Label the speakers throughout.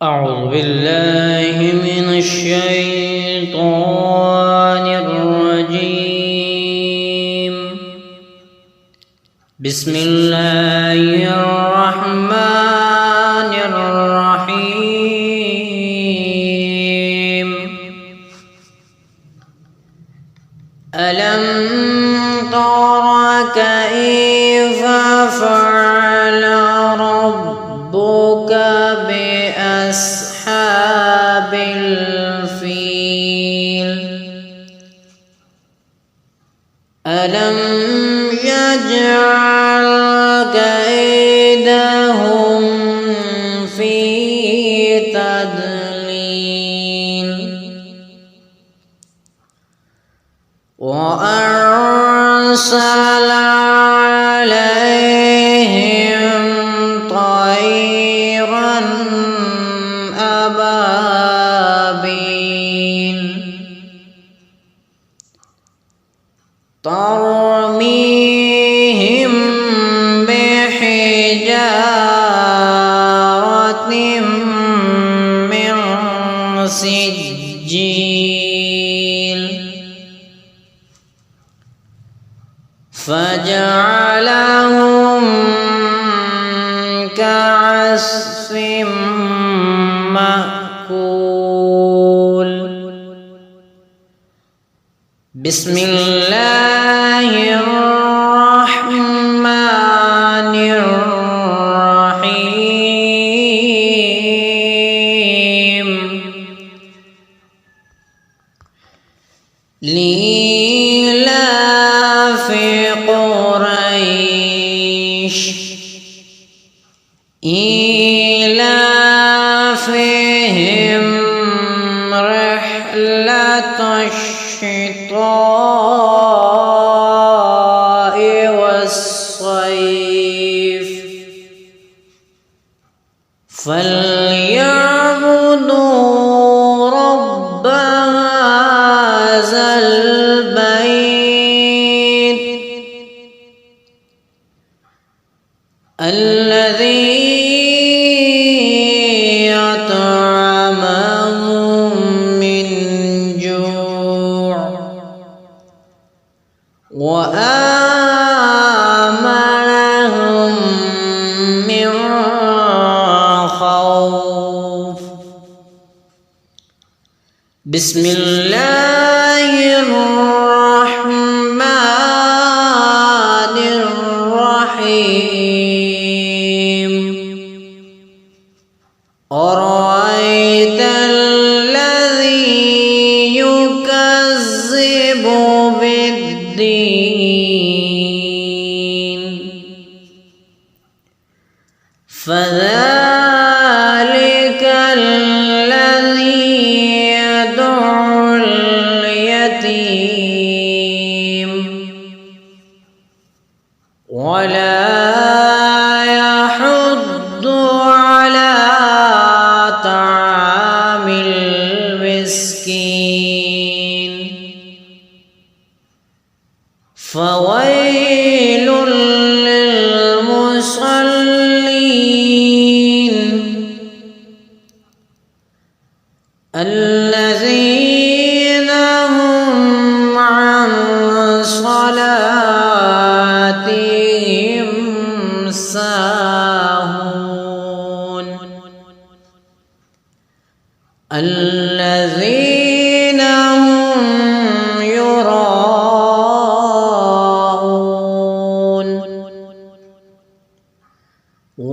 Speaker 1: أعوذ بالله من الشيطان الرجيم. بسم الله الرحمن الرحيم. ألم تر كيف فعل ربك بأصحاب الفيل؟ ألم يجعل كيدهم في تضليل وأرسل عليهم طيرا أبابيل ترميهم بحجارة من سجيل فجعلهم كعصف مأكول. بسم الله الرحمن الرحيم. لإيلاف قريش إيلافهم رحلة الشتاء والصيف فليعبدوا رب هذا البيت الذي أطعمهم من جوع وآمنهم من خوف. بسم الله الرحمن الرحيم. أرأيت الذي يكذب بالدين فذلك الذي يدعو اليتيم ولا يحض على طعام المسكين فويل للمصلين الذين هم عن صلاتهم ساهون الذين هم يراءون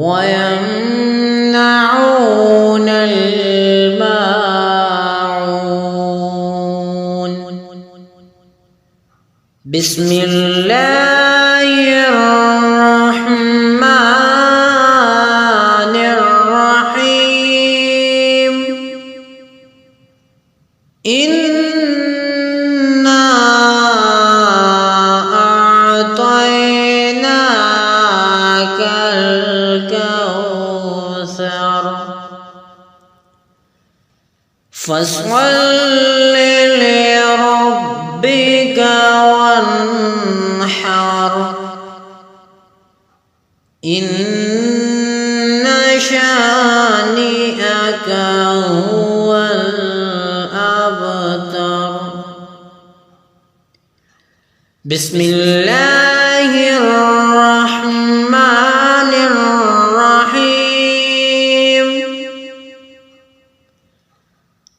Speaker 1: ويمنعون الماعون. بسم الله الرحمن الرحيم. إنا أعطيناك الكوثر فصل لربك وانحر إن شانئك إنك هو الأبتر. بسم الله الرحمن الرحيم.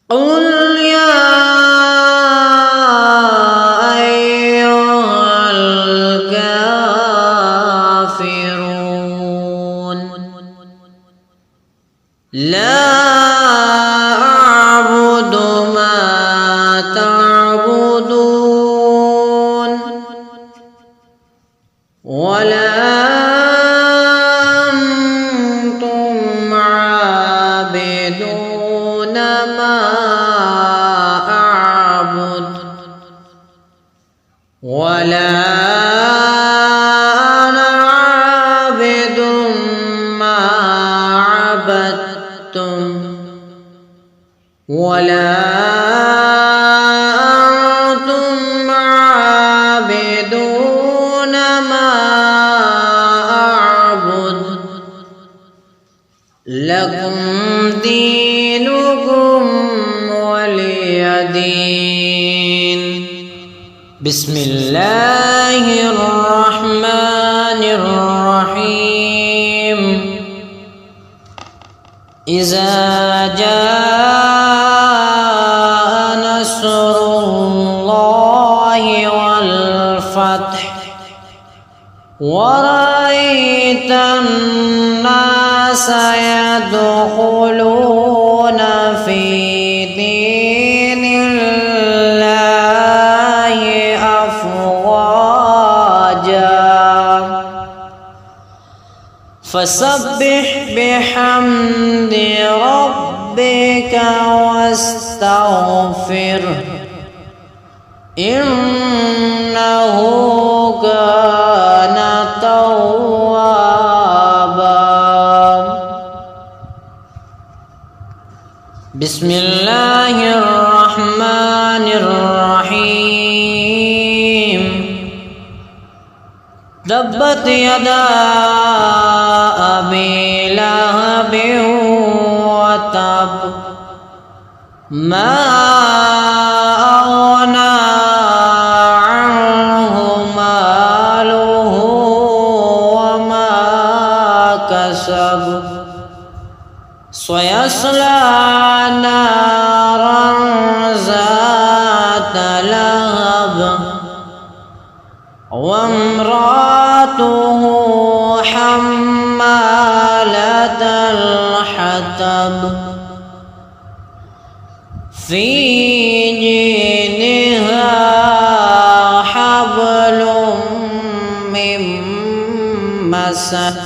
Speaker 1: قل يا أيها الكافرون لا أعبد ما تعبدون ولا أنتم عابدون ما أعبد ولا أنا عابد ما عبدتم ولا أنتم عابدون ما أعبد لكم دينكم ولي دين. بسم الله الرحمن الرحيم. إذا جاء نصر الله والفتح ورأيت الناس يدخلون في دين الله أفواجا فسبح بحمد ربك واستغفره إنه كان توابا. بسم الله الرحمن الرحيم. تبت يدا أبي لهب وتب ما أغنى عنه ماله وما كسب سيصلى نارا ذات لهب وامرأته حمالة الحطب في جيدها حبل من مسد.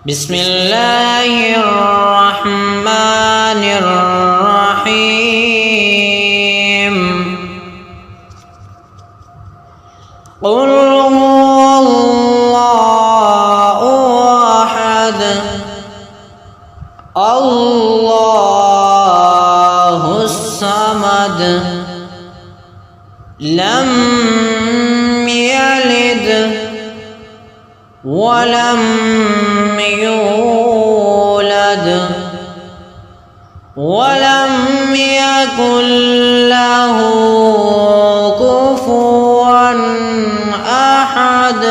Speaker 1: بسم الله الرحمن الرحيم. قل هو الله أحد الله الصمد لم يلد ولم يولد ولم يكن له كفوا أحد.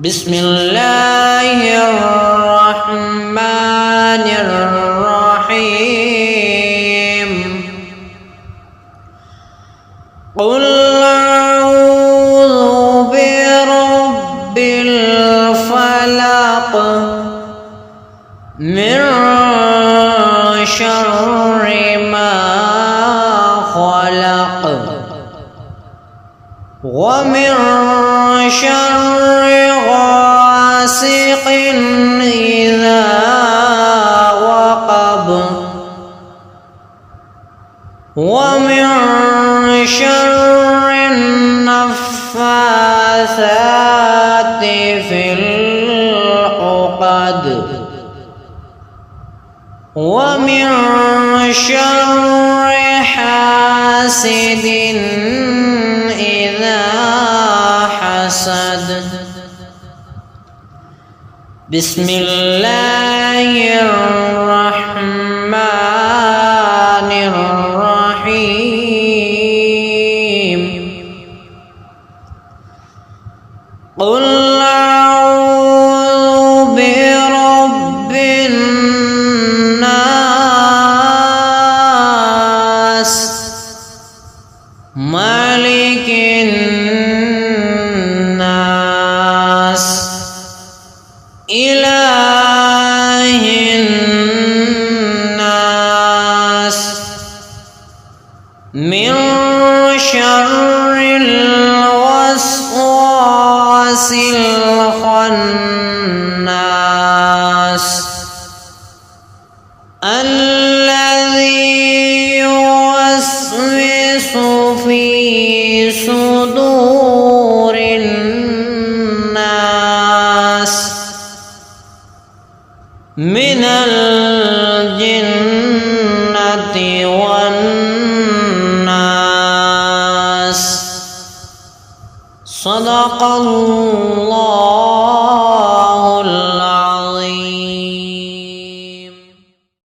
Speaker 1: بسم الله الرحمن الرحيم. قل أعوذ برب الفلق من شر ما خلق ومن شر غاسق إذا وقب ومن شر النفاثات في العقد ومن شر حاسد إذا حسد. بسم الله الرحمن الرحيم قل أعوذ برب الناس مالك الناس إله الناس من شر الوسواس الخناس الذي يوسوس في صدور الناس من الجنة والناس صدق الله